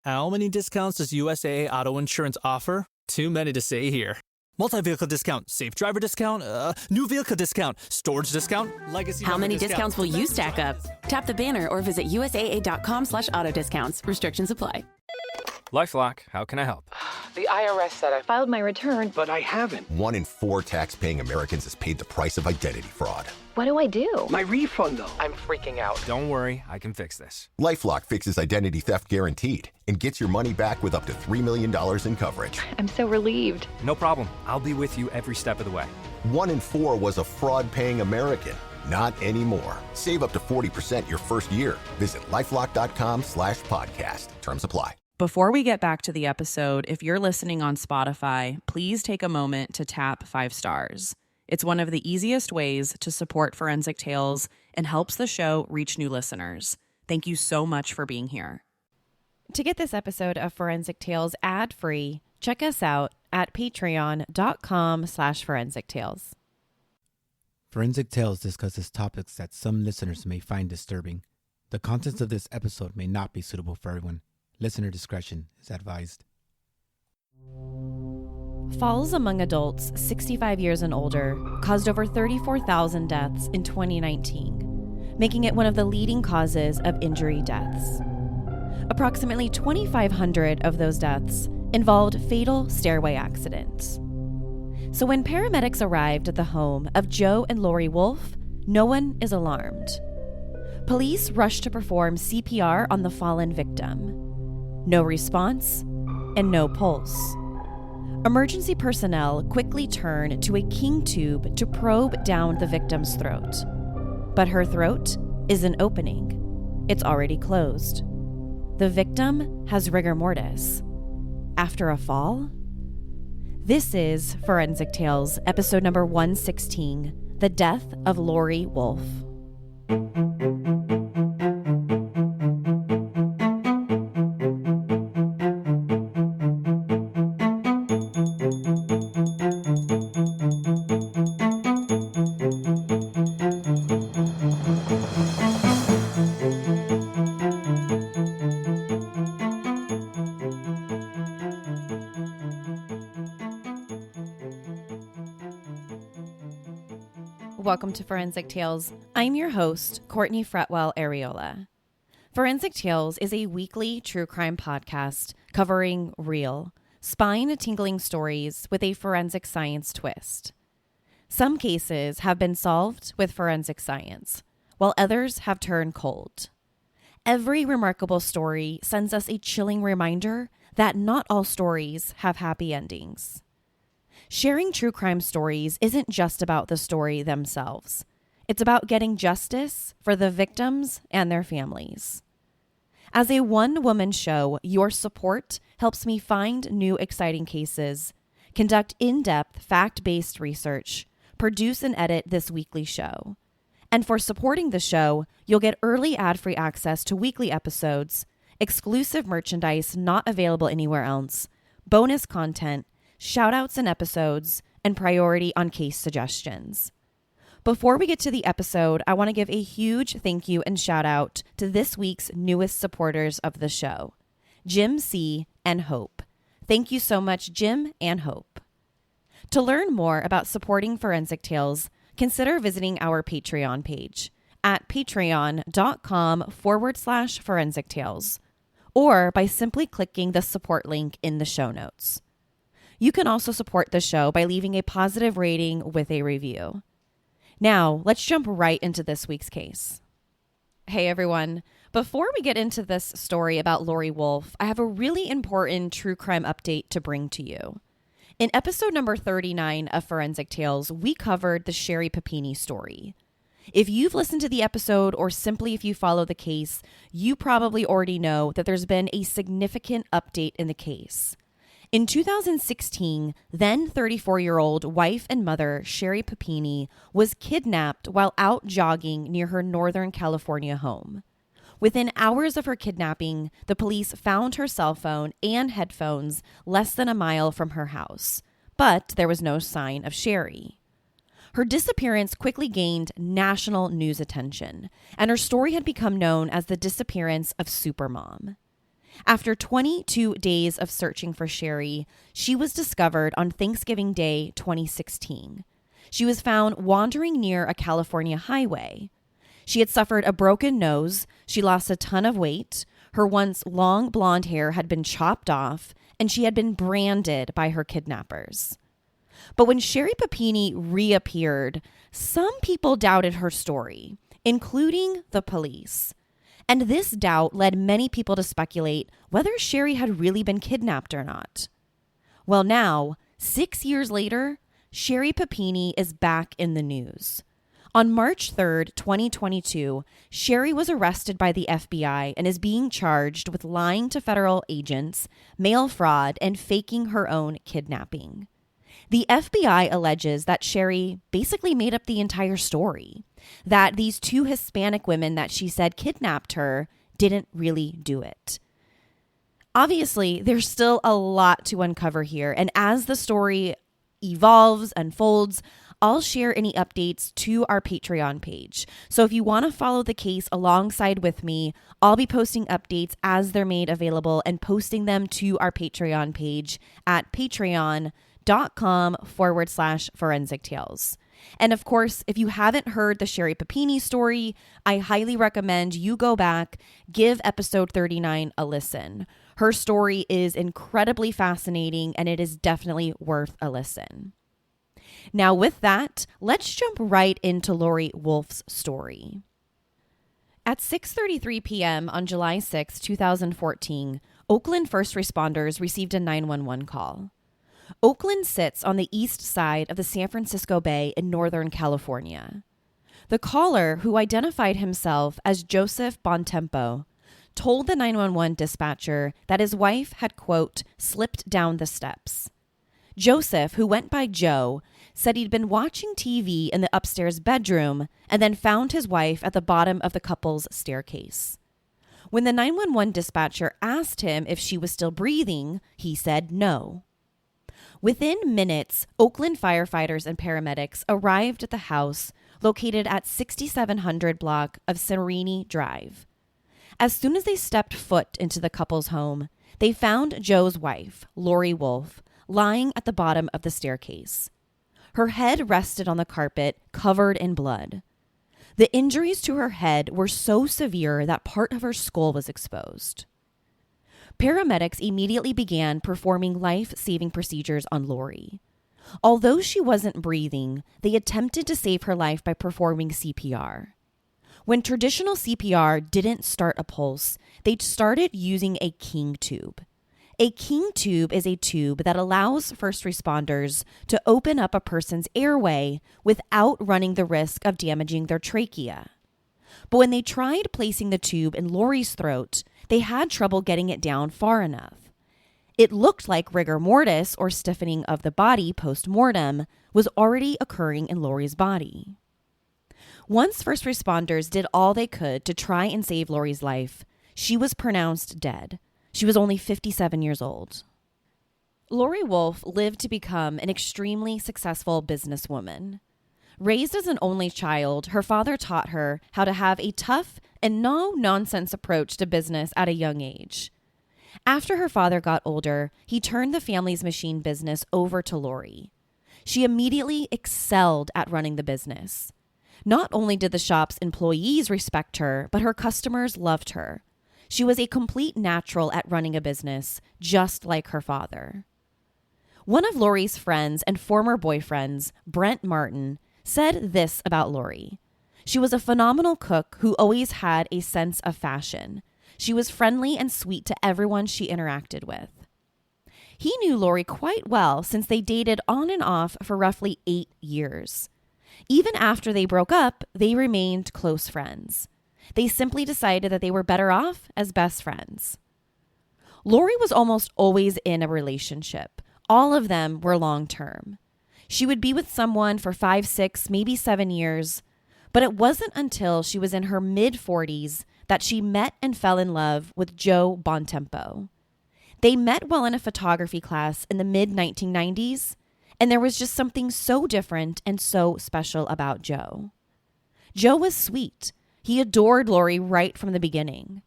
How many discounts does USAA Auto Insurance offer? Too many to say here. Multi-vehicle discount, safe driver discount, new vehicle discount, storage discount, legacy. How many discounts will you stack up? Tap the banner or visit USAA.com/auto discounts. Restrictions apply. LifeLock, how can I help? The IRS said I filed my return, but I haven't. 1 in 4 tax-paying Americans has paid the price of identity fraud. What do I do? My refund, though. I'm freaking out. Don't worry, I can fix this. LifeLock fixes identity theft guaranteed and gets your money back with up to $3 million in coverage. I'm so relieved. No problem. I'll be with you every step of the way. 1 in 4 was a fraud-paying American. Not anymore. Save up to 40% your first year. Visit LifeLock.com/podcast. Terms apply. Before we get back to the episode, if you're listening on Spotify, please take a moment to tap 5 stars. It's one of the easiest ways to support Forensic Tales and helps the show reach new listeners. Thank you so much for being here. To get this episode of Forensic Tales ad-free, check us out at patreon.com/Forensic Tales. Forensic Tales discusses topics that some listeners may find disturbing. The contents of this episode may not be suitable for everyone. Listener discretion is advised. Falls among adults 65 years and older caused over 34,000 deaths in 2019, making it one of the leading causes of injury deaths. Approximately 2,500 of those deaths involved fatal stairway accidents. So when paramedics arrived at the home of Joe and Laurie Wolfe, no one is alarmed. Police rushed to perform CPR on the fallen victim. No response and no pulse. Emergency personnel quickly turn to a king tube to probe down the victim's throat. But her throat isn't opening. It's already closed. The victim has rigor mortis. After a fall? This is Forensic Tales, episode number 116, The Death of Laurie Wolfe. Welcome to Forensic Tales. I'm your host, Courtney Fretwell Areola. Forensic Tales is a weekly true crime podcast covering real, spine-tingling stories with a forensic science twist. Some cases have been solved with forensic science, while others have turned cold. Every remarkable story sends us a chilling reminder that not all stories have happy endings. Sharing true crime stories isn't just about the story themselves. It's about getting justice for the victims and their families. As a one-woman show, your support helps me find new exciting cases, conduct in-depth fact-based research, produce and edit this weekly show. And for supporting the show, you'll get early ad-free access to weekly episodes, exclusive merchandise not available anywhere else, bonus content, shout-outs and episodes, and priority on case suggestions. Before we get to the episode, I want to give a huge thank you and shout-out to this week's newest supporters of the show, Jim C. and Hope. Thank you so much, Jim and Hope. To learn more about supporting Forensic Tales, consider visiting our Patreon page at patreon.com/Forensic Tales, or by simply clicking the support link in the show notes. You can also support the show by leaving a positive rating with a review. Now, let's jump right into this week's case. Hey everyone, before we get into this story about Laurie Wolfe, I have a really important true crime update to bring to you. In episode number 39 of Forensic Tales, we covered the Sherry Papini story. If you've listened to the episode, or simply if you follow the case, you probably already know that there's been a significant update in the case. In 2016, then 34-year-old wife and mother Sherry Papini was kidnapped while out jogging near her Northern California home. Within hours of her kidnapping, the police found her cell phone and headphones less than a mile from her house, but there was no sign of Sherry. Her disappearance quickly gained national news attention, and her story had become known as the disappearance of Supermom. After 22 days of searching for Sherry, she was discovered on Thanksgiving Day 2016. She was found wandering near a California highway. She had suffered a broken nose, she lost a ton of weight, her once long blonde hair had been chopped off, and she had been branded by her kidnappers. But when Sherry Papini reappeared, some people doubted her story, including the police. And this doubt led many people to speculate whether Sherry had really been kidnapped or not. Well, now, 6 years later, Sherry Papini is back in the news. On March 3rd, 2022, Sherry was arrested by the FBI and is being charged with lying to federal agents, mail fraud, and faking her own kidnapping. The FBI alleges that Sherry basically made up the entire story, that these 2 Hispanic women that she said kidnapped her didn't really do it. Obviously, there's still a lot to uncover here, and as the story evolves, unfolds, I'll share any updates to our Patreon page. So if you want to follow the case alongside with me, I'll be posting updates as they're made available and posting them to our Patreon page at patreon.com/Forensic Tales. And of course, if you haven't heard the Sherry Papini story, I highly recommend you go back, give episode 39 a listen. Her story is incredibly fascinating and it is definitely worth a listen. Now with that, let's jump right into Laurie Wolfe's story. At 6:33 p.m. on July 6, 2014, Oakland first responders received a 911 call. Oakland sits on the east side of the San Francisco Bay in Northern California. The caller, who identified himself as Joseph Bontempo, told the 911 dispatcher that his wife had, quote, slipped down the steps. Joseph, who went by Joe, said he'd been watching TV in the upstairs bedroom and then found his wife at the bottom of the couple's staircase. When the 911 dispatcher asked him if she was still breathing, he said no. Within minutes, Oakland firefighters and paramedics arrived at the house located at 6700 block of Serenity Drive. As soon as they stepped foot into the couple's home, they found Joe's wife, Laurie Wolfe, lying at the bottom of the staircase. Her head rested on the carpet, covered in blood. The injuries to her head were so severe that part of her skull was exposed. Paramedics immediately began performing life-saving procedures on Laurie. Although she wasn't breathing, they attempted to save her life by performing CPR. When traditional CPR didn't start a pulse, they started using a King tube. A King tube is a tube that allows first responders to open up a person's airway without running the risk of damaging their trachea. But when they tried placing the tube in Laurie's throat, they had trouble getting it down far enough. It looked like rigor mortis, or stiffening of the body post-mortem, was already occurring in Laurie's body. Once first responders did all they could to try and save Laurie's life, she was pronounced dead. She was only 57 years old. Laurie Wolfe lived to become an extremely successful businesswoman. Raised as an only child, her father taught her how to have a tough and no-nonsense approach to business at a young age. After her father got older, he turned the family's machine business over to Laurie. She immediately excelled at running the business. Not only did the shop's employees respect her, but her customers loved her. She was a complete natural at running a business, just like her father. One of Laurie's friends and former boyfriends, Brent Martin, said this about Laurie. She was a phenomenal cook who always had a sense of fashion. She was friendly and sweet to everyone she interacted with. He knew Laurie quite well since they dated on and off for roughly 8 years. Even after they broke up, they remained close friends. They simply decided that they were better off as best friends. Laurie was almost always in a relationship. All of them were long-term. She would be with someone for 5, 6, maybe 7 years, but it wasn't until she was in her mid-40s that she met and fell in love with Joe Bontempo. They met while in a photography class in the mid-1990s, and there was just something so different and so special about Joe. Joe was sweet. He adored Laurie right from the beginning.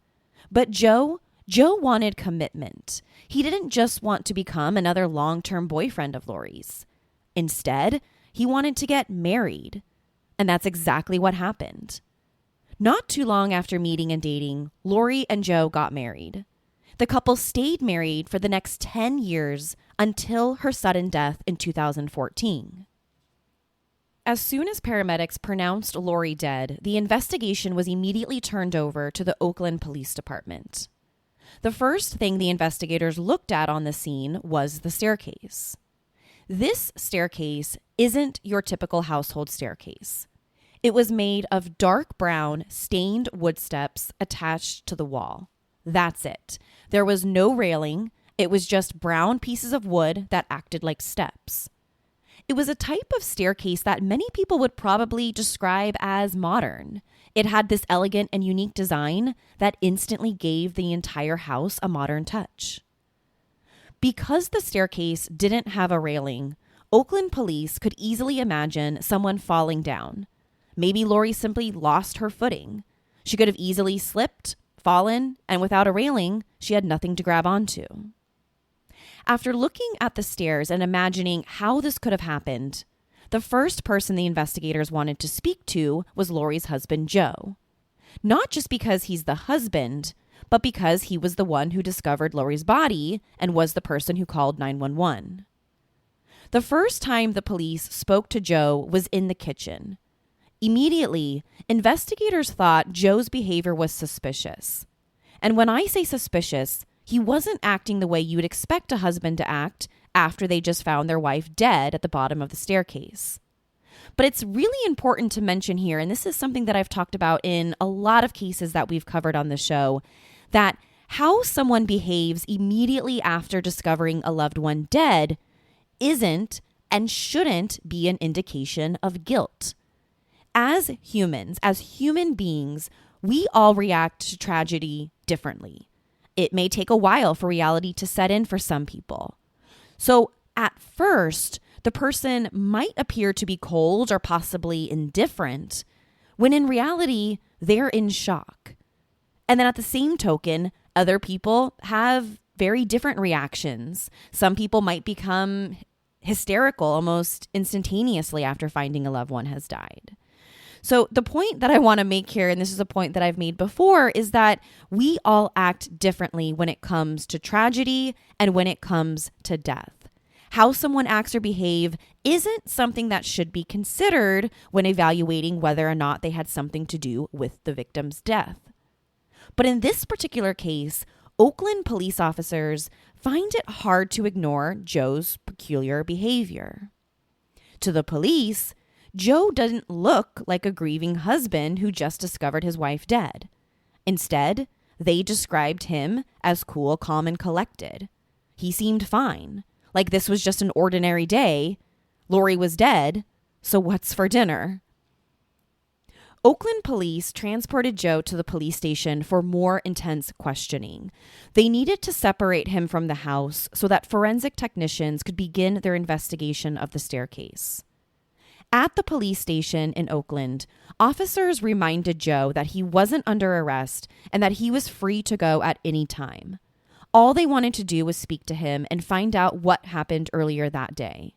But Joe Joe wanted commitment. He didn't just want to become another long-term boyfriend of Laurie's. Instead, he wanted to get married. And that's exactly what happened. Not too long after meeting and dating, Laurie and Joe got married. The couple stayed married for the next 10 years until her sudden death in 2014. As soon as paramedics pronounced Laurie dead, the investigation was immediately turned over to the Oakland Police Department. The first thing the investigators looked at on the scene was the staircase. This staircase isn't your typical household staircase. It was made of dark brown stained wood steps attached to the wall. That's it. There was no railing. It was just brown pieces of wood that acted like steps. It was a type of staircase that many people would probably describe as modern. It had this elegant and unique design that instantly gave the entire house a modern touch. Because the staircase didn't have a railing, Oakland police could easily imagine someone falling down. Maybe Laurie simply lost her footing. She could have easily slipped, fallen, and without a railing, she had nothing to grab onto. After looking at the stairs and imagining how this could have happened, the first person the investigators wanted to speak to was Laurie's husband, Joe. Not just because he's the husband, but because he was the one who discovered Laurie's body and was the person who called 911. The first time the police spoke to Joe was in the kitchen. Immediately, investigators thought Joe's behavior was suspicious. And when I say suspicious, he wasn't acting the way you would expect a husband to act after they just found their wife dead at the bottom of the staircase. But it's really important to mention here, and this is something that I've talked about in a lot of cases that we've covered on the show, that how someone behaves immediately after discovering a loved one dead isn't and shouldn't be an indication of guilt. As humans, as human beings, we all react to tragedy differently. It may take a while for reality to set in for some people. So at first, the person might appear to be cold or possibly indifferent, when in reality, they're in shock. And then at the same token, other people have very different reactions. Some people might become hysterical almost instantaneously after finding a loved one has died. So the point that I want to make here, and this is a point that I've made before, is that we all act differently when it comes to tragedy and when it comes to death. How someone acts or behave isn't something that should be considered when evaluating whether or not they had something to do with the victim's death. But in this particular case, Oakland police officers find it hard to ignore Joe's peculiar behavior. To the police, Joe doesn't look like a grieving husband who just discovered his wife dead. Instead, they described him as cool, calm, and collected. He seemed fine, like this was just an ordinary day. Laurie was dead, so what's for dinner? Oakland police transported Joe to the police station for more intense questioning. They needed to separate him from the house so that forensic technicians could begin their investigation of the staircase. At the police station in Oakland, officers reminded Joe that he wasn't under arrest and that he was free to go at any time. All they wanted to do was speak to him and find out what happened earlier that day.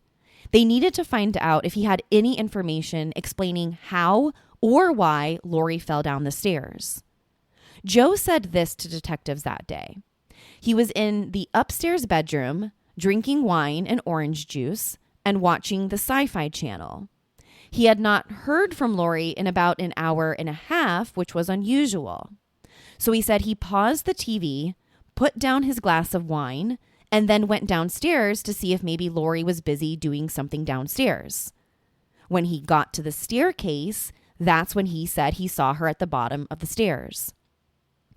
They needed to find out if he had any information explaining how or why Laurie fell down the stairs. Joe said this to detectives that day. He was in the upstairs bedroom, drinking wine and orange juice, and watching the Sci-Fi Channel. He had not heard from Laurie in about an hour and a half, which was unusual. So he said he paused the TV, put down his glass of wine, and then went downstairs to see if maybe Laurie was busy doing something downstairs. When he got to the staircase, that's when he said he saw her at the bottom of the stairs.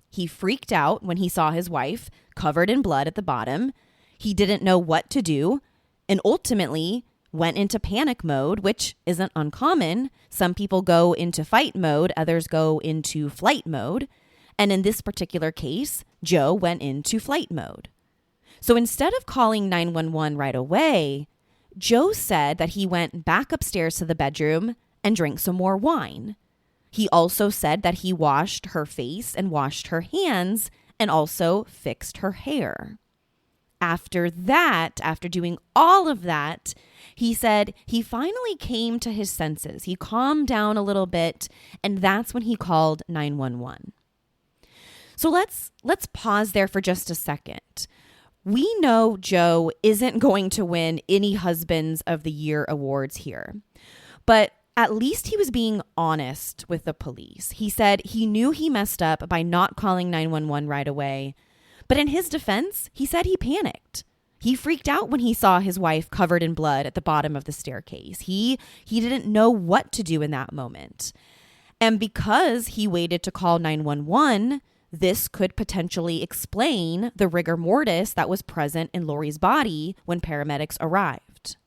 He freaked out when he saw his wife covered in blood at the bottom. He didn't know what to do, and ultimately went into panic mode, which isn't uncommon. Some people go into fight mode, others go into flight mode. And in this particular case, Joe went into flight mode. So instead of calling 911 right away, Joe said that he went back upstairs to the bedroom and drank some more wine. He also said that he washed her face and washed her hands and also fixed her hair. After doing all of that, he said he finally came to his senses. He calmed down a little bit, and that's when he called 911. So let's pause there for just a second. We know Joe isn't going to win any Husbands of the Year awards here, but at least he was being honest with the police. He said he knew he messed up by not calling 911 right away, but in his defense, he said he panicked. He freaked out when he saw his wife covered in blood at the bottom of the staircase. He didn't know what to do in that moment. And because he waited to call 911, this could potentially explain the rigor mortis that was present in Laurie's body when paramedics arrived.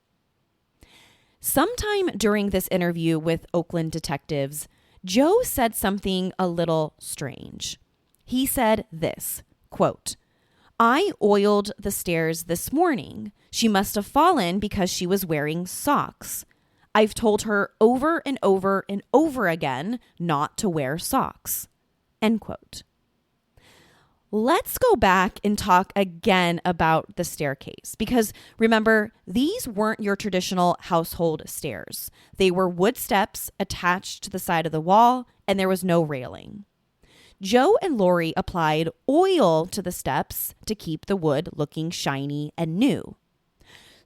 Sometime during this interview with Oakland detectives, Joe said something a little strange. He said this, quote, "I oiled the stairs this morning. She must have fallen because she was wearing socks. I've told her over and over and over again not to wear socks." End quote. Let's go back and talk again about the staircase because remember, these weren't your traditional household stairs. They were wood steps attached to the side of the wall and there was no railing. Joe and Laurie applied oil to the steps to keep the wood looking shiny and new.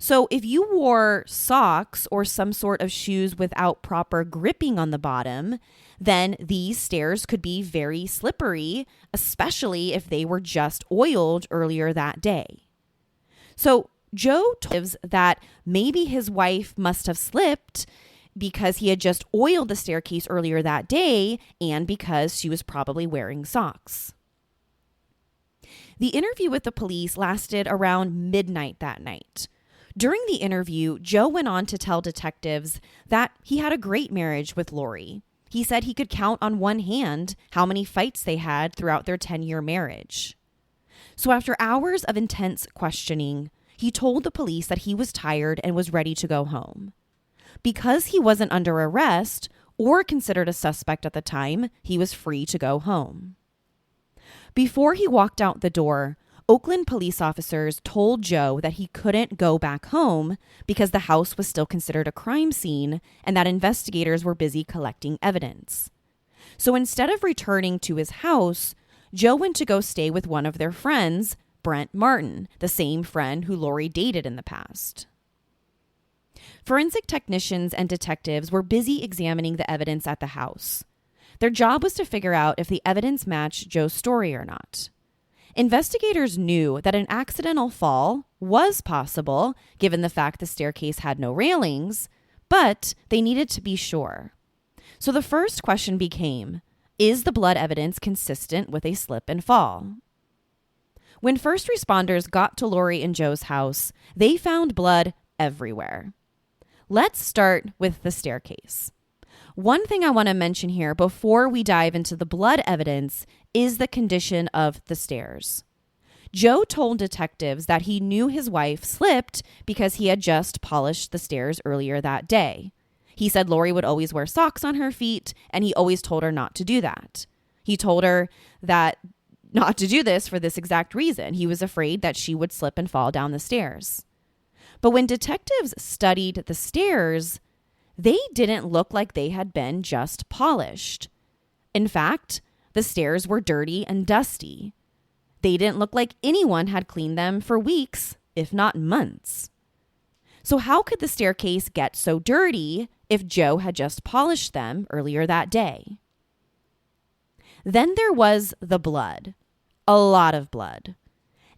So if you wore socks or some sort of shoes without proper gripping on the bottom, then these stairs could be very slippery, especially if they were just oiled earlier that day. So Joe believes that maybe his wife must have slipped because he had just oiled the staircase earlier that day and because she was probably wearing socks. The interview with the police lasted around midnight that night. During the interview, Joe went on to tell detectives that he had a great marriage with Laurie. He said he could count on one hand how many fights they had throughout their 10-year marriage. So after hours of intense questioning, he told the police that he was tired and was ready to go home. Because he wasn't under arrest or considered a suspect at the time, he was free to go home. Before he walked out the door, Oakland police officers told Joe that he couldn't go back home because the house was still considered a crime scene and that investigators were busy collecting evidence. So instead of returning to his house, Joe went to go stay with one of their friends, Brent Martin, the same friend who Laurie dated in the past. Forensic technicians and detectives were busy examining the evidence at the house. Their job was to figure out if the evidence matched Joe's story or not. Investigators knew that an accidental fall was possible, given the fact the staircase had no railings, but they needed to be sure. So the first question became, is the blood evidence consistent with a slip and fall? When first responders got to Laurie and Joe's house, they found blood everywhere. Let's start with the staircase. One thing I want to mention here before we dive into the blood evidence is the condition of the stairs. Joe told detectives that he knew his wife slipped because he had just polished the stairs earlier that day. He said Laurie would always wear socks on her feet, and he always told her not to do that. He told her that not to do this for this exact reason. He was afraid that she would slip and fall down the stairs. But when detectives studied the stairs, they didn't look like they had been just polished. In fact, the stairs were dirty and dusty. They didn't look like anyone had cleaned them for weeks, if not months. So how could the staircase get so dirty if Joe had just polished them earlier that day? Then there was the blood. A lot of blood.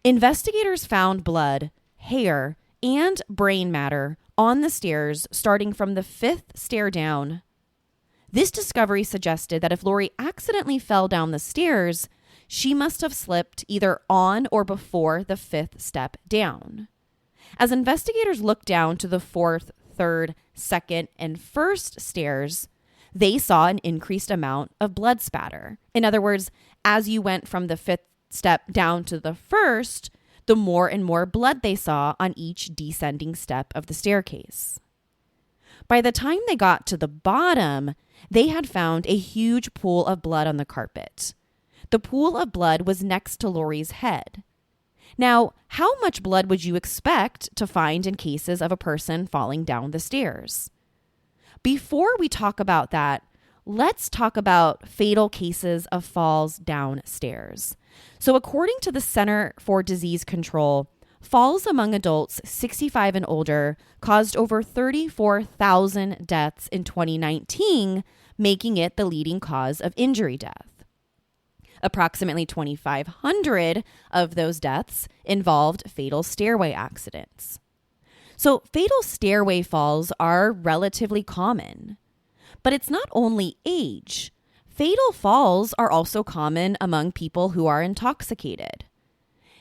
Investigators found blood, hair, and brain matter on the stairs starting from the 5th stair down. This discovery suggested that if Laurie accidentally fell down the stairs, she must have slipped either on or before the 5th step down. As investigators looked down to the 4th, 3rd, 2nd, and 1st stairs, they saw an increased amount of blood spatter. In other words, as you went from the 5th step down to the 1st, the more and more blood they saw on each descending step of the staircase. By the time they got to the bottom, they had found a huge pool of blood on the carpet. The pool of blood was next to Laurie's head. Now, how much blood would you expect to find in cases of a person falling down the stairs? Before we talk about that, let's talk about fatal cases of falls downstairs. So according to the Center for Disease Control, falls among adults 65 and older caused over 34,000 deaths in 2019, making it the leading cause of injury death. Approximately 2,500 of those deaths involved fatal stairway accidents. So fatal stairway falls are relatively common. But it's not only age. Fatal falls are also common among people who are intoxicated.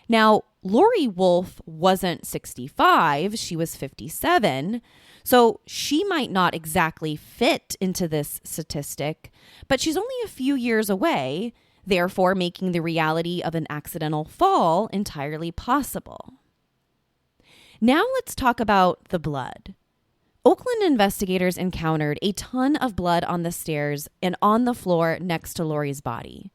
Now, Laurie Wolfe wasn't 65, she was 57, so she might not exactly fit into this statistic, but she's only a few years away, therefore making the reality of an accidental fall entirely possible. Now let's talk about the blood. Oakland investigators encountered a ton of blood on the stairs and on the floor next to Laurie's body.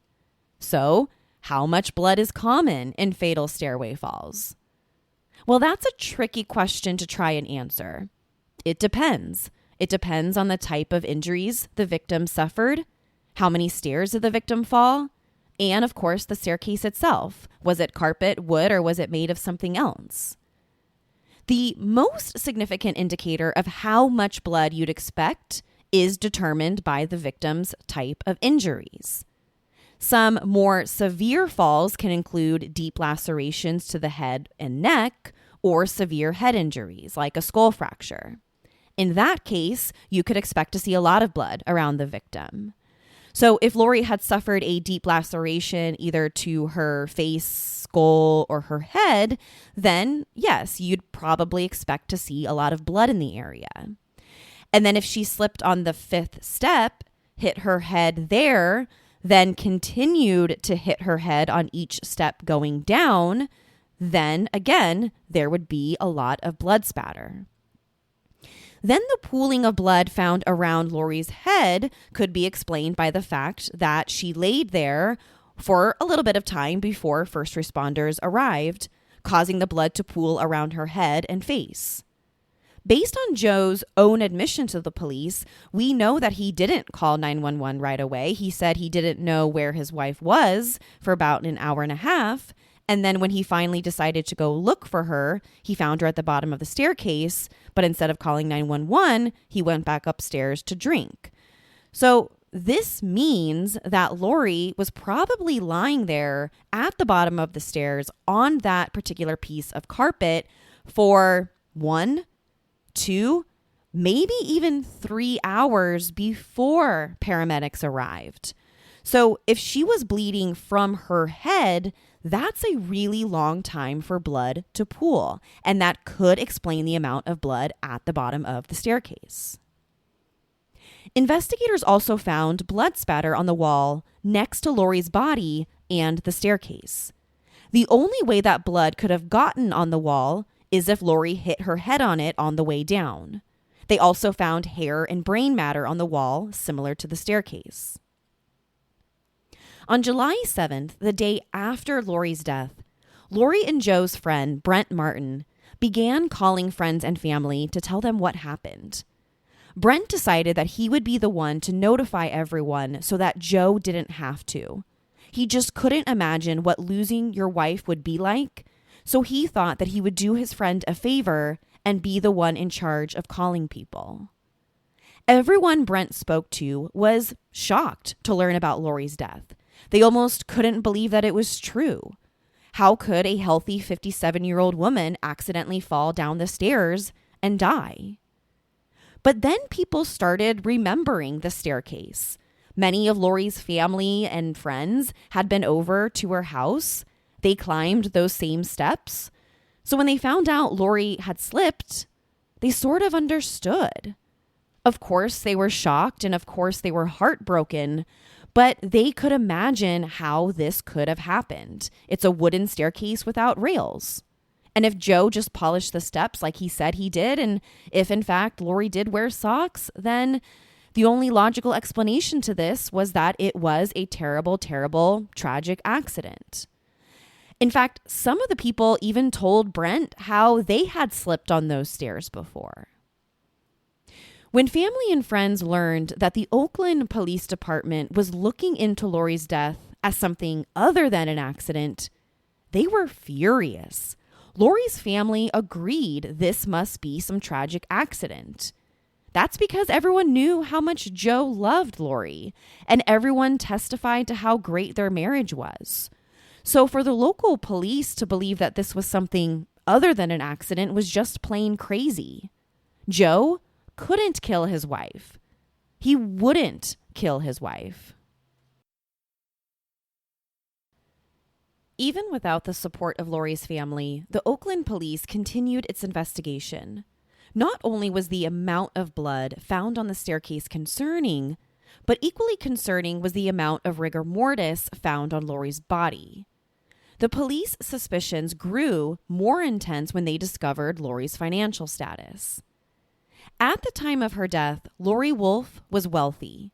So, how much blood is common in fatal stairway falls? Well, that's a tricky question to try and answer. It depends. It depends on the type of injuries the victim suffered, how many stairs did the victim fall, and of course the staircase itself. Was it carpet, wood, or was it made of something else? The most significant indicator of how much blood you'd expect is determined by the victim's type of injuries. Some more severe falls can include deep lacerations to the head and neck or severe head injuries like a skull fracture. In that case, you could expect to see a lot of blood around the victim. So if Laurie had suffered a deep laceration either to her face, skull, or her head, then yes, you'd probably expect to see a lot of blood in the area. And then if she slipped on the 5th step, hit her head there, then continued to hit her head on each step going down, then again, there would be a lot of blood spatter. Then the pooling of blood found around Laurie's head could be explained by the fact that she laid there for a little bit of time before first responders arrived, causing the blood to pool around her head and face. Based on Joe's own admission to the police, we know that he didn't call 911 right away. He said he didn't know where his wife was for about an hour and a half. And then when he finally decided to go look for her, he found her at the bottom of the staircase. But instead of calling 911, he went back upstairs to drink. So this means that Laurie was probably lying there at the bottom of the stairs on that particular piece of carpet for 1, 2, maybe even 3 hours before paramedics arrived. So if she was bleeding from her head, that's a really long time for blood to pool, and that could explain the amount of blood at the bottom of the staircase. Investigators also found blood spatter on the wall next to Laurie's body and the staircase. The only way that blood could have gotten on the wall is if Laurie hit her head on it on the way down. They also found hair and brain matter on the wall, similar to the staircase. On July 7th, the day after Laurie's death, Laurie and Joe's friend, Brent Martin, began calling friends and family to tell them what happened. Brent decided that he would be the one to notify everyone so that Joe didn't have to. He just couldn't imagine what losing your wife would be like, so he thought that he would do his friend a favor and be the one in charge of calling people. Everyone Brent spoke to was shocked to learn about Laurie's death. They almost couldn't believe that it was true. How could a healthy 57-year-old woman accidentally fall down the stairs and die? But then people started remembering the staircase. Many of Laurie's family and friends had been over to her house. They climbed those same steps. So when they found out Laurie had slipped, they sort of understood. Of course, they were shocked, and of course, they were heartbroken, but they could imagine how this could have happened. It's a wooden staircase without rails. And if Joe just polished the steps like he said he did, and if in fact Laurie did wear socks, then The only logical explanation to this was that it was a terrible, terrible, tragic accident. In fact, some of the people even told Brent how they had slipped on those stairs before. When family and friends learned that the Oakland Police Department was looking into Laurie's death as something other than an accident, they were furious. Laurie's family agreed this must be some tragic accident. That's because everyone knew how much Joe loved Laurie, and everyone testified to how great their marriage was. So for the local police to believe that this was something other than an accident was just plain crazy. Joe couldn't kill his wife. He wouldn't kill his wife. Even without the support of Laurie's family, the Oakland police continued its investigation. Not only was the amount of blood found on the staircase concerning, but equally concerning was the amount of rigor mortis found on Laurie's body. The police suspicions grew more intense when they discovered Laurie's financial status. At the time of her death, Laurie Wolfe was wealthy.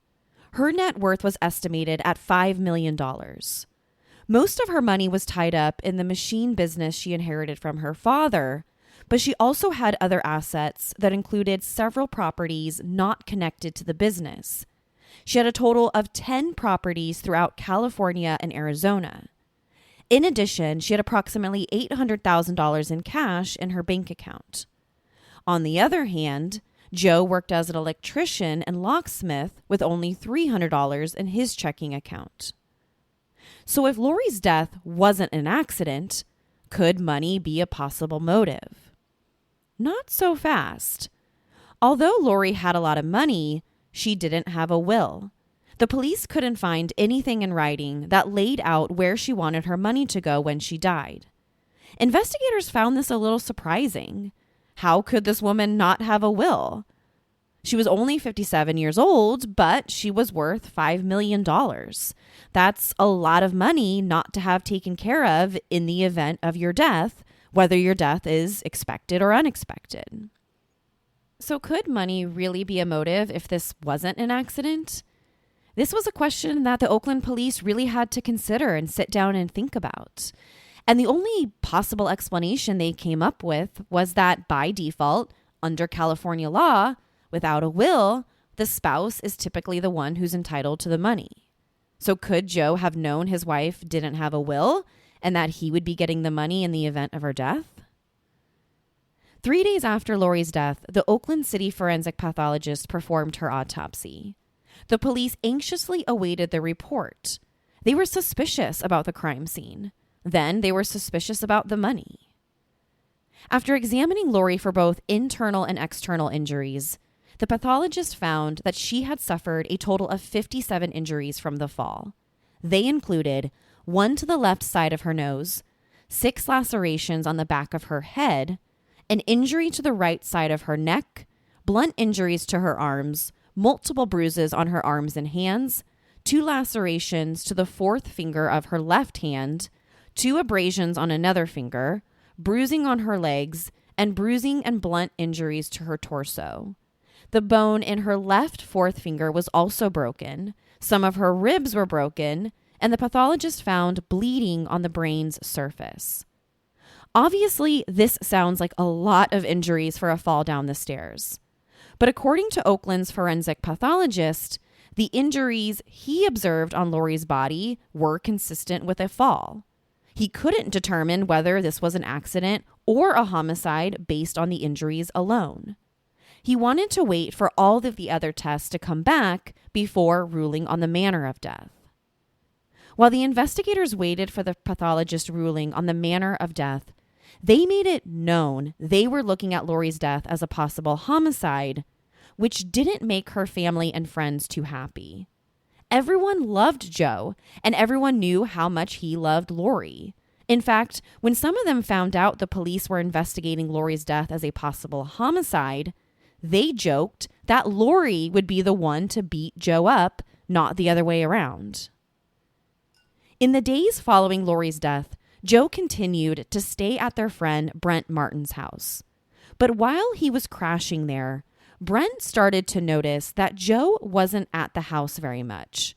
Her net worth was estimated at $5 million. Most of her money was tied up in the machine business she inherited from her father, but she also had other assets that included several properties not connected to the business. She had a total of 10 properties throughout California and Arizona. In addition, she had approximately $800,000 in cash in her bank account. On the other hand, Joe worked as an electrician and locksmith with only $300 in his checking account. So if Laurie's death wasn't an accident, could money be a possible motive? Not so fast. Although Laurie had a lot of money, she didn't have a will. The police couldn't find anything in writing that laid out where she wanted her money to go when she died. Investigators found this a little surprising. How could this woman not have a will? She was only 57 years old, but she was worth $5 million. That's a lot of money not to have taken care of in the event of your death, whether your death is expected or unexpected. So could money really be a motive if this wasn't an accident? This was a question that the Oakland police really had to consider and sit down and think about. And the only possible explanation they came up with was that by default, under California law, without a will, the spouse is typically the one who's entitled to the money. So could Joe have known his wife didn't have a will and that he would be getting the money in the event of her death? 3 days after Laurie's death, the Oakland City forensic pathologist performed her autopsy. The police anxiously awaited the report. They were suspicious about the crime scene. Then they were suspicious about the money. After examining Laurie for both internal and external injuries, the pathologist found that she had suffered a total of 57 injuries from the fall. They included 1 to the left side of her nose, 6 lacerations on the back of her head, an injury to the right side of her neck, blunt injuries to her arms, multiple bruises on her arms and hands, 2 lacerations to the 4th finger of her left hand, 2 abrasions on another finger, bruising on her legs, and bruising and blunt injuries to her torso. The bone in her left 4th finger was also broken. Some of her ribs were broken, and the pathologist found bleeding on the brain's surface. Obviously, this sounds like a lot of injuries for a fall down the stairs. But according to Oakland's forensic pathologist, the injuries he observed on Laurie's body were consistent with a fall. He couldn't determine whether this was an accident or a homicide based on the injuries alone. He wanted to wait for all of the other tests to come back before ruling on the manner of death. While the investigators waited for the pathologist's ruling on the manner of death, they made it known they were looking at Laurie's death as a possible homicide, which didn't make her family and friends too happy. Everyone loved Joe, and everyone knew how much he loved Laurie. In fact, when some of them found out the police were investigating Laurie's death as a possible homicide, they joked that Laurie would be the one to beat Joe up, not the other way around. In the days following Laurie's death, Joe continued to stay at their friend Brent Martin's house. But while he was crashing there, Brent started to notice that Joe wasn't at the house very much.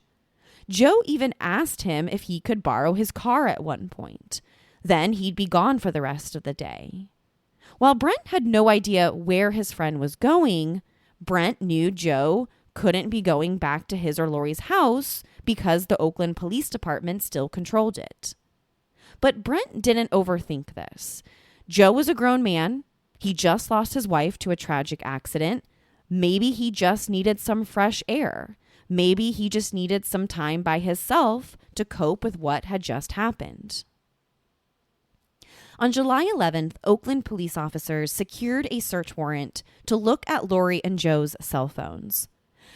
Joe even asked him if he could borrow his car at one point. Then he'd be gone for the rest of the day. While Brent had no idea where his friend was going, Brent knew Joe couldn't be going back to his or Laurie's house because the Oakland Police Department still controlled it. But Brent didn't overthink this. Joe was a grown man. He just lost his wife to a tragic accident. Maybe he just needed some fresh air. Maybe he just needed some time by himself to cope with what had just happened. On July 11th, Oakland police officers secured a search warrant to look at Laurie and Joe's cell phones.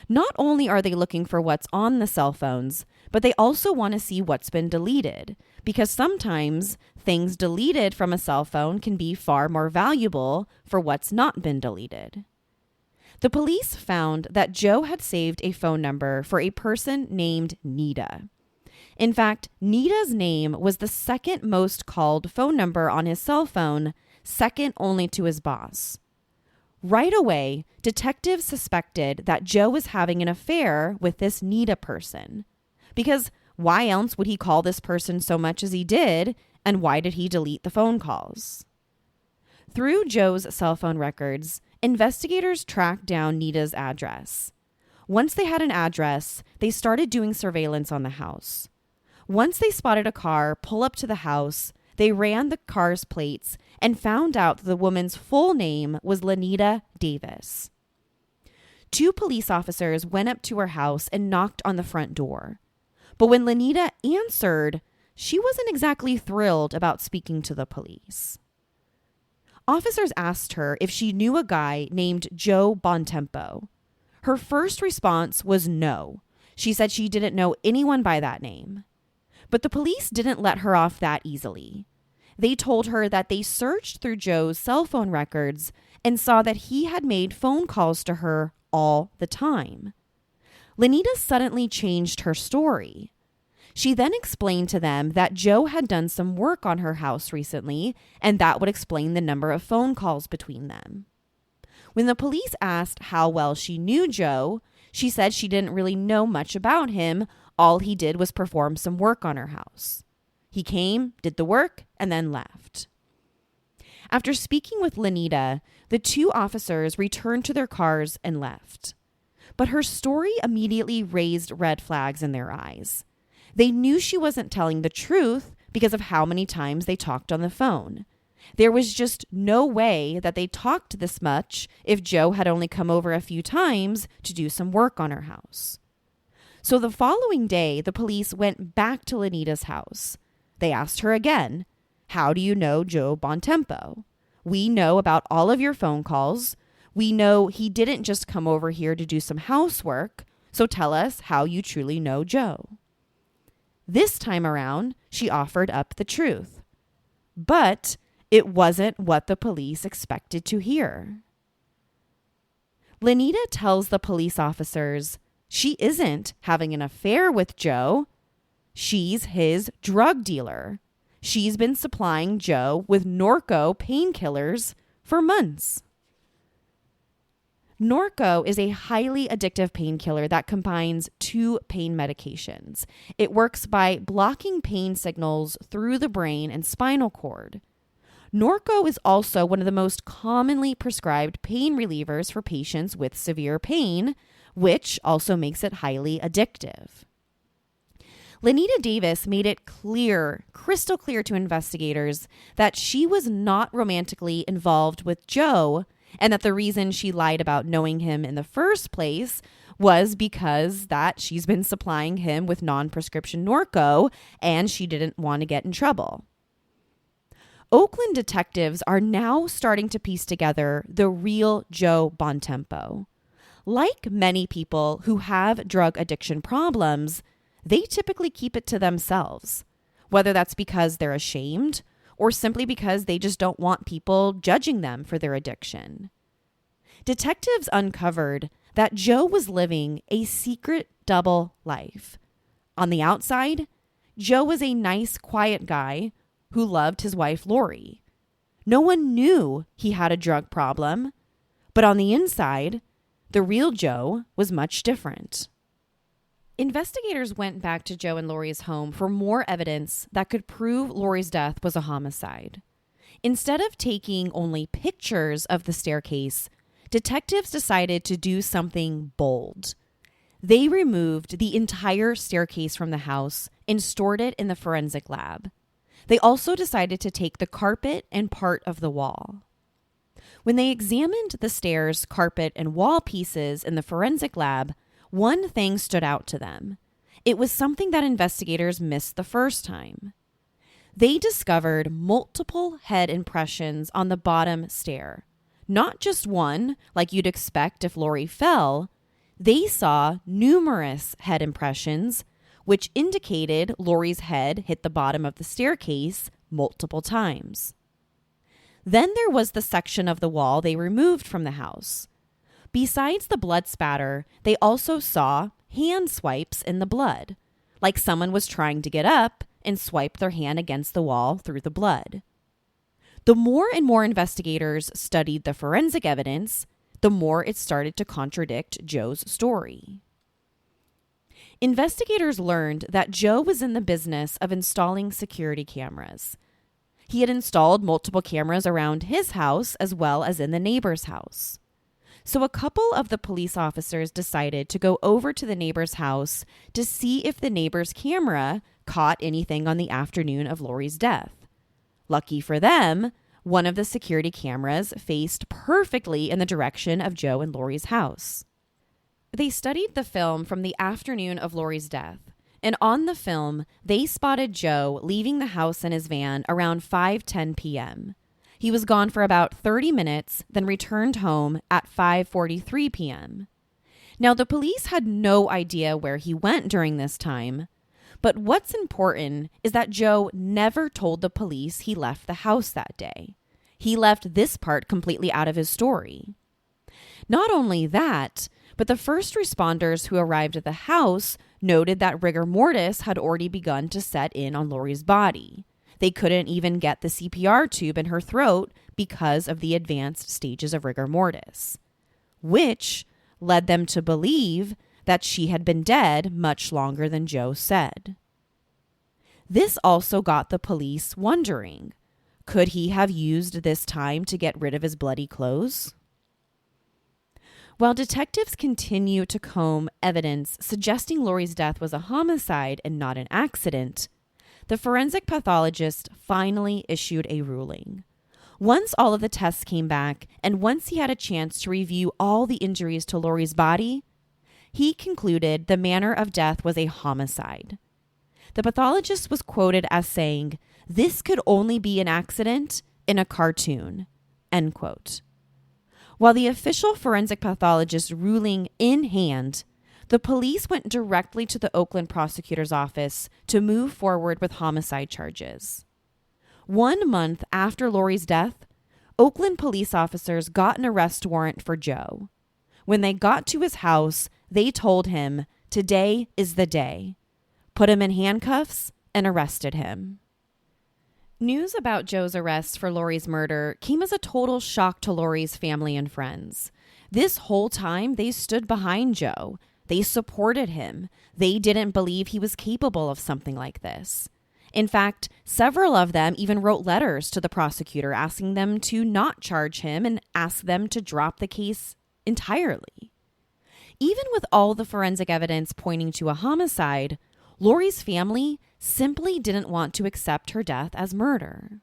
Not only are they looking for what's on the cell phones, but they also want to see what's been deleted, because sometimes things deleted from a cell phone can be far more valuable for what's not been deleted. The police found that Joe had saved a phone number for a person named Nita. In fact, Nita's name was the second most called phone number on his cell phone, second only to his boss. Right away, detectives suspected that Joe was having an affair with this Nita person. Because why else would he call this person so much as he did, and why did he delete the phone calls? Through Joe's cell phone records, investigators tracked down Nita's address. Once they had an address, they started doing surveillance on the house. Once they spotted a car pull up to the house, they ran the car's plates and found out that the woman's full name was Lenita Davis. 2 police officers went up to her house and knocked on the front door. But when Lenita answered, she wasn't exactly thrilled about speaking to the police. Officers asked her if she knew a guy named Joe Bontempo. Her first response was no. She said she didn't know anyone by that name. But the police didn't let her off that easily. They told her that they searched through Joe's cell phone records and saw that he had made phone calls to her all the time. Lenita suddenly changed her story. She then explained to them that Joe had done some work on her house recently, and that would explain the number of phone calls between them. When the police asked how well she knew Joe, she said she didn't really know much about him. All he did was perform some work on her house. He came, did the work, and then left. After speaking with Lenita, the 2 officers returned to their cars and left. But her story immediately raised red flags in their eyes. They knew she wasn't telling the truth because of how many times they talked on the phone. There was just no way that they talked this much if Joe had only come over a few times to do some work on her house. So the following day, the police went back to Lenita's house. They asked her again, "How do you know Joe Bontempo? We know about all of your phone calls. We know he didn't just come over here to do some housework. So tell us how you truly know Joe." This time around, she offered up the truth. But it wasn't what the police expected to hear. Lenita tells the police officers she isn't having an affair with Joe. She's his drug dealer. She's been supplying Joe with Norco painkillers for months. Norco is a highly addictive painkiller that combines 2 pain medications. It works by blocking pain signals through the brain and spinal cord. Norco is also one of the most commonly prescribed pain relievers for patients with severe pain, which also makes it highly addictive. Lenita Davis made it clear, crystal clear to investigators that she was not romantically involved with Joe, and that the reason she lied about knowing him in the first place was because that she's been supplying him with non-prescription Norco and she didn't want to get in trouble. Oakland detectives are now starting to piece together the real Joe Bontempo. Like many people who have drug addiction problems, they typically keep it to themselves, whether that's because they're ashamed or simply because they just don't want people judging them for their addiction. Detectives uncovered that Joe was living a secret double life. On the outside, Joe was a nice, quiet guy who loved his wife, Laurie. No one knew he had a drug problem, but on the inside, The real Joe was much different. Investigators went back to Joe and Laurie's home for more evidence that could prove Laurie's death was a homicide. Instead of taking only pictures of the staircase, detectives decided to do something bold. They removed the entire staircase from the house and stored it in the forensic lab. They also decided to take the carpet and part of the wall. When they examined the stairs, carpet, and wall pieces in the forensic lab, one thing stood out to them. It was something that investigators missed the first time. They discovered multiple head impressions on the bottom stair. Not just one, like you'd expect if Laurie fell. They saw numerous head impressions, which indicated Laurie's head hit the bottom of the staircase multiple times. Then there was the section of the wall they removed from the house. Besides the blood spatter, they also saw hand swipes in the blood, like someone was trying to get up and swipe their hand against the wall through the blood. The more and more investigators studied the forensic evidence, the more it started to contradict Joe's story. Investigators learned that Joe was in the business of installing security cameras. He had installed multiple cameras around his house as well as in the neighbor's house. So a couple of the police officers decided to go over to the neighbor's house to see if the neighbor's camera caught anything on the afternoon of Laurie's death. Lucky for them, one of the security cameras faced perfectly in the direction of Joe and Laurie's house. They studied the film from the afternoon of Laurie's death, and on the film, they spotted Joe leaving the house in his van around 5:10 p.m. He was gone for about 30 minutes, then returned home at 5:43 p.m. Now, the police had no idea where he went during this time, but what's important is that Joe never told the police he left the house that day. He left this part completely out of his story. Not only that, but the first responders who arrived at the house noted that rigor mortis had already begun to set in on Laurie's body. They couldn't even get the CPR tube in her throat because of the advanced stages of rigor mortis, which led them to believe that she had been dead much longer than Joe said. This also got the police wondering, could he have used this time to get rid of his bloody clothes? While detectives continue to comb evidence suggesting Laurie's death was a homicide and not an accident, the forensic pathologist finally issued a ruling. Once all of the tests came back, and once he had a chance to review all the injuries to Laurie's body, he concluded the manner of death was a homicide. The pathologist was quoted as saying, "This could only be an accident in a cartoon," end quote. While the official forensic pathologist's ruling in hand, the police went directly to the Oakland prosecutor's office to move forward with homicide charges. 1 month after Laurie's death, Oakland police officers got an arrest warrant for Joe. When they got to his house, they told him, "Today is the day," put him in handcuffs, and arrested him. News about Joe's arrest for Laurie's murder came as a total shock to Laurie's family and friends. This whole time, they stood behind Joe. They supported him. They didn't believe he was capable of something like this. In fact, several of them even wrote letters to the prosecutor asking them to not charge him and ask them to drop the case entirely. Even with all the forensic evidence pointing to a homicide, Laurie's family simply didn't want to accept her death as murder.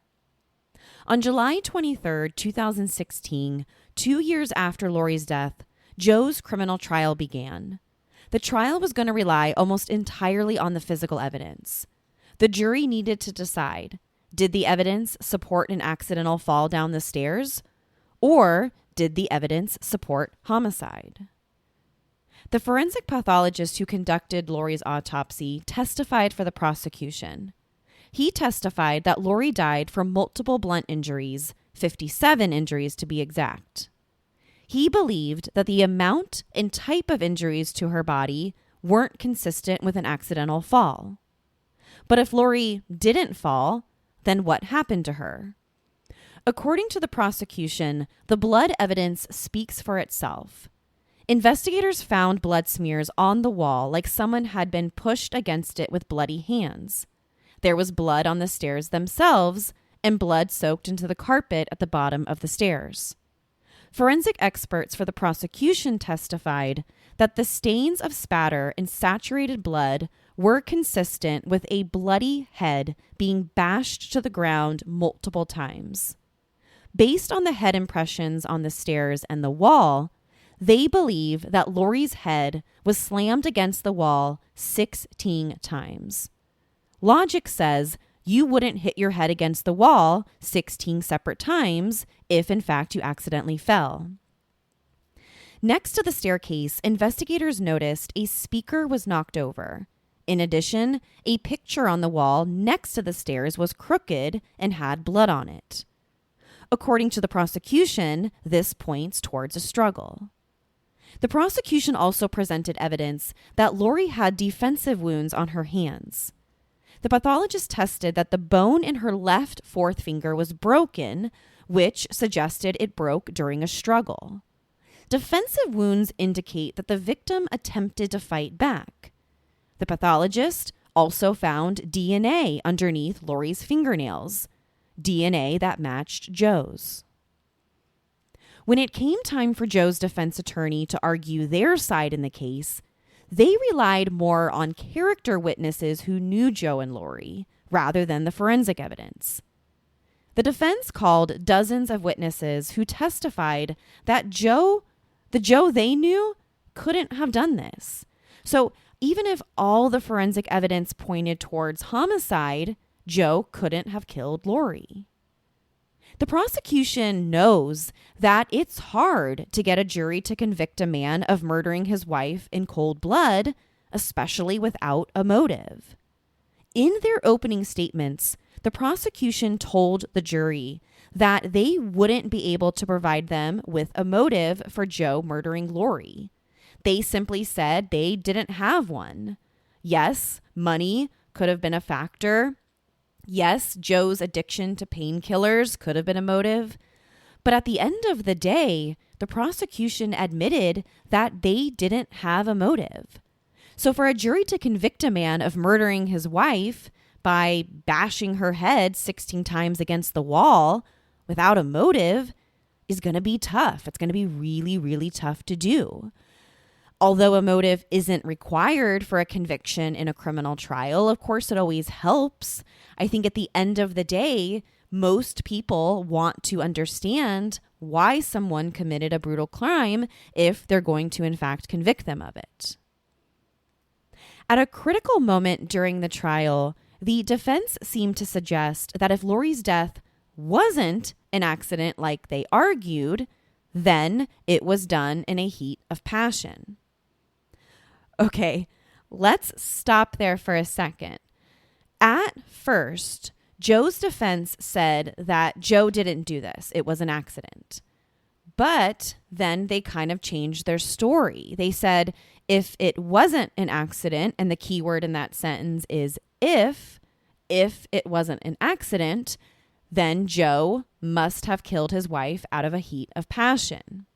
On July 23, 2016, 2 years after Laurie's death, Joe's criminal trial began. The trial was going to rely almost entirely on the physical evidence. The jury needed to decide, did the evidence support an accidental fall down the stairs, or did the evidence support homicide? The forensic pathologist who conducted Laurie's autopsy testified for the prosecution. He testified that Laurie died from multiple blunt injuries, 57 injuries to be exact. He believed that the amount and type of injuries to her body weren't consistent with an accidental fall. But if Laurie didn't fall, then what happened to her? According to the prosecution, the blood evidence speaks for itself. Investigators found blood smears on the wall like someone had been pushed against it with bloody hands. There was blood on the stairs themselves and blood soaked into the carpet at the bottom of the stairs. Forensic experts for the prosecution testified that the stains of spatter and saturated blood were consistent with a bloody head being bashed to the ground multiple times. Based on the head impressions on the stairs and the wall, they believe that Laurie's head was slammed against the wall 16 times. Logic says you wouldn't hit your head against the wall 16 separate times if, in fact, you accidentally fell. Next to the staircase, investigators noticed a speaker was knocked over. In addition, a picture on the wall next to the stairs was crooked and had blood on it. According to the prosecution, this points towards a struggle. The prosecution also presented evidence that Laurie had defensive wounds on her hands. The pathologist tested that the bone in her left fourth finger was broken, which suggested it broke during a struggle. Defensive wounds indicate that the victim attempted to fight back. The pathologist also found DNA underneath Laurie's fingernails, DNA that matched Joe's. When it came time for Joe's defense attorney to argue their side in the case, they relied more on character witnesses who knew Joe and Laurie rather than the forensic evidence. The defense called dozens of witnesses who testified that the Joe they knew, couldn't have done this. So even if all the forensic evidence pointed towards homicide, Joe couldn't have killed Laurie. The prosecution knows that it's hard to get a jury to convict a man of murdering his wife in cold blood, especially without a motive. In their opening statements, the prosecution told the jury that they wouldn't be able to provide them with a motive for Joe murdering Laurie. They simply said they didn't have one. Yes, money could have been a factor. Yes, Joe's addiction to painkillers could have been a motive. But at the end of the day, the prosecution admitted that they didn't have a motive. So for a jury to convict a man of murdering his wife by bashing her head 16 times against the wall without a motive is going to be tough. It's going to be really, really tough to do. Although a motive isn't required for a conviction in a criminal trial, of course, it always helps. I think at the end of the day, most people want to understand why someone committed a brutal crime if they're going to, in fact, convict them of it. At a critical moment during the trial, the defense seemed to suggest that if Laurie's death wasn't an accident like they argued, then it was done in a heat of passion. Okay, let's stop there for a second. At first, Joe's defense said that Joe didn't do this. It was an accident. But then they kind of changed their story. They said if it wasn't an accident, and the key word in that sentence is if it wasn't an accident, then Joe must have killed his wife out of a heat of passion.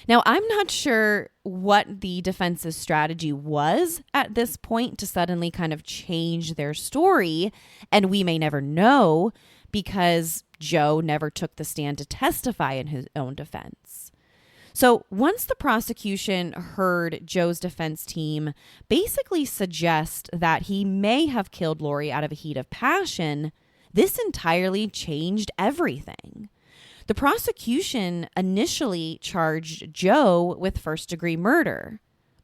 Now, I'm not sure what the defense's strategy was at this point to suddenly kind of change their story, and we may never know because Joe never took the stand to testify in his own defense. So once the prosecution heard Joe's defense team basically suggest that he may have killed Laurie out of a heat of passion, this entirely changed everything. The prosecution initially charged Joe with first-degree murder.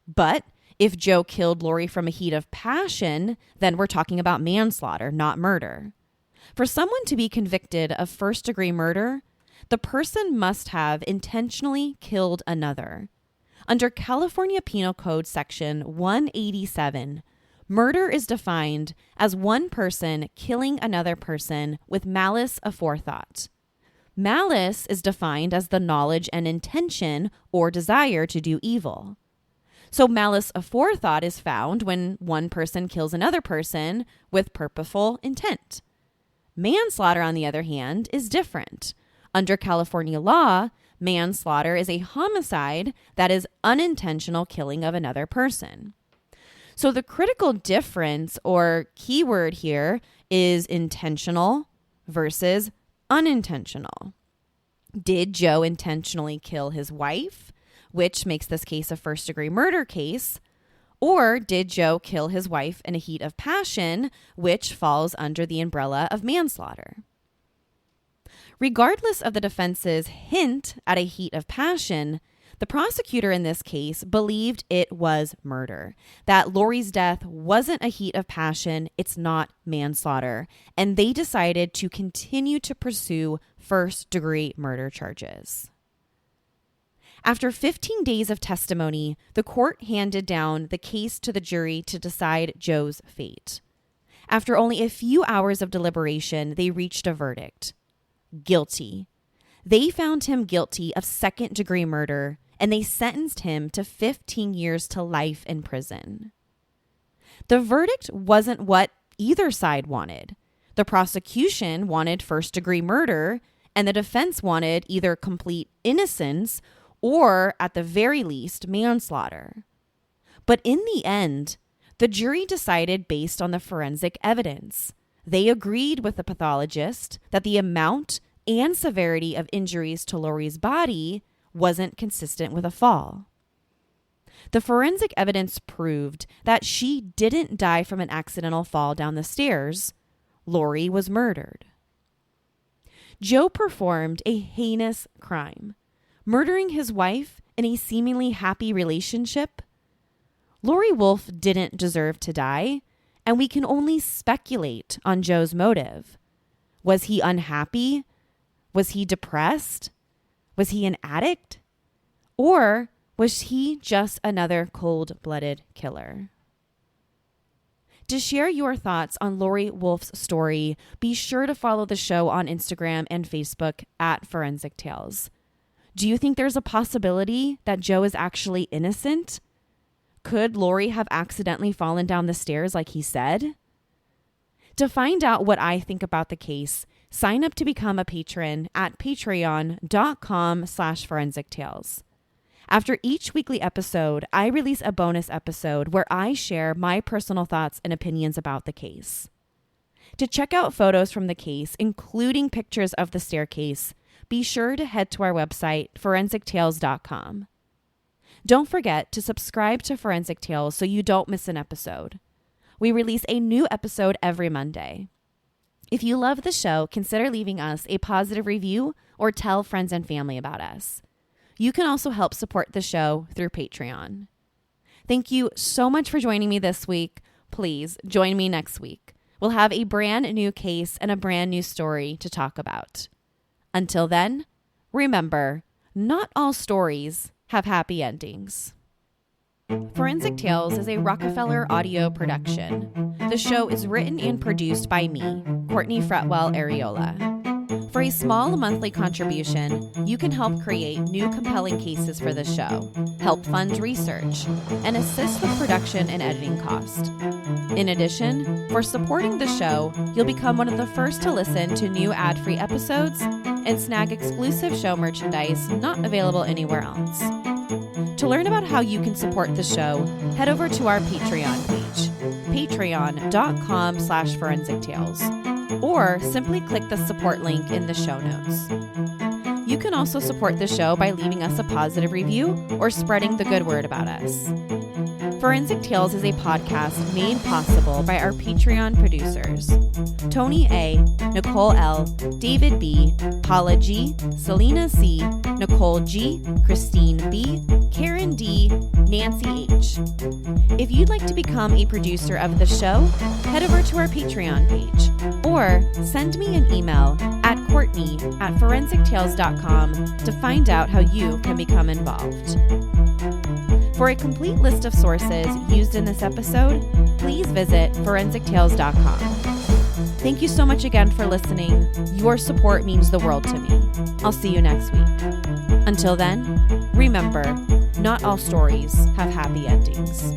But if Joe killed Laurie from a heat of passion, then we're talking about manslaughter, not murder. For someone to be convicted of first-degree murder, the person must have intentionally killed another. Under California Penal Code Section 187, murder is defined as one person killing another person with malice aforethought. Malice is defined as the knowledge and intention or desire to do evil. So malice aforethought is found when one person kills another person with purposeful intent. Manslaughter, on the other hand, is different. Under California law, Manslaughter is a homicide that is unintentional killing of another person. So the critical difference or keyword here is intentional versus unintentional. Did Joe intentionally kill his wife, which makes this case a first-degree murder case? Or did Joe kill his wife in a heat of passion, which falls under the umbrella of manslaughter? Regardless of the defense's hint at a heat of passion, the prosecutor in this case believed it was murder, that Laurie's death wasn't a heat of passion, it's not manslaughter, and they decided to continue to pursue first-degree murder charges. After 15 days of testimony, the court handed down the case to the jury to decide Joe's fate. After only a few hours of deliberation, they reached a verdict. Guilty. They found him guilty of second-degree murder, and they sentenced him to 15 years to life in prison. The verdict wasn't what either side wanted. The prosecution wanted first-degree murder, and the defense wanted either complete innocence or, at the very least, manslaughter. But in the end, the jury decided based on the forensic evidence. They agreed with the pathologist that the amount and severity of injuries to Laurie's body wasn't consistent with a fall. The forensic evidence proved that she didn't die from an accidental fall down the stairs. Laurie was murdered. Joe performed a heinous crime, murdering his wife in a seemingly happy relationship. Laurie Wolfe didn't deserve to die, and we can only speculate on Joe's motive. Was he unhappy? Was he depressed? Was he an addict? Or was he just another cold-blooded killer? To share your thoughts on Laurie Wolfe's story, be sure to follow the show on Instagram and Facebook at Forensic Tales. Do you think there's a possibility that Joe is actually innocent? Could Laurie have accidentally fallen down the stairs like he said? To find out what I think about the case, sign up to become a patron at patreon.com/forensictales. After each weekly episode, I release a bonus episode where I share my personal thoughts and opinions about the case. To check out photos from the case, including pictures of the staircase, be sure to head to our website, forensictales.com. Don't forget to subscribe to Forensic Tales so you don't miss an episode. We release a new episode every Monday. If you love the show, consider leaving us a positive review or tell friends and family about us. You can also help support the show through Patreon. Thank you so much for joining me this week. Please join me next week. We'll have a brand new case and a brand new story to talk about. Until then, remember, not all stories have happy endings. Forensic Tales is a Rockefeller audio production. The show is written and produced by me, Courtney Fretwell Areola. For a small monthly contribution, you can help create new compelling cases for the show, help fund research, and assist with production and editing cost. In addition, for supporting the show, you'll become one of the first to listen to new ad-free episodes and snag exclusive show merchandise not available anywhere else. To learn about how you can support the show, head over to our Patreon page, patreon.com/forensictales, or simply click the support link in the show notes. You can also support the show by leaving us a positive review or spreading the good word about us. Forensic Tales is a podcast made possible by our Patreon producers, Tony A., Nicole L., David B., Paula G., Selena C., Nicole G., Christine B., Karen D., Nancy H. If you'd like to become a producer of the show, head over to our Patreon page or send me an email at courtney@forensictales.com to find out how you can become involved. For a complete list of sources used in this episode, please visit forensictales.com. Thank you so much again for listening. Your support means the world to me. I'll see you next week. Until then, remember, not all stories have happy endings.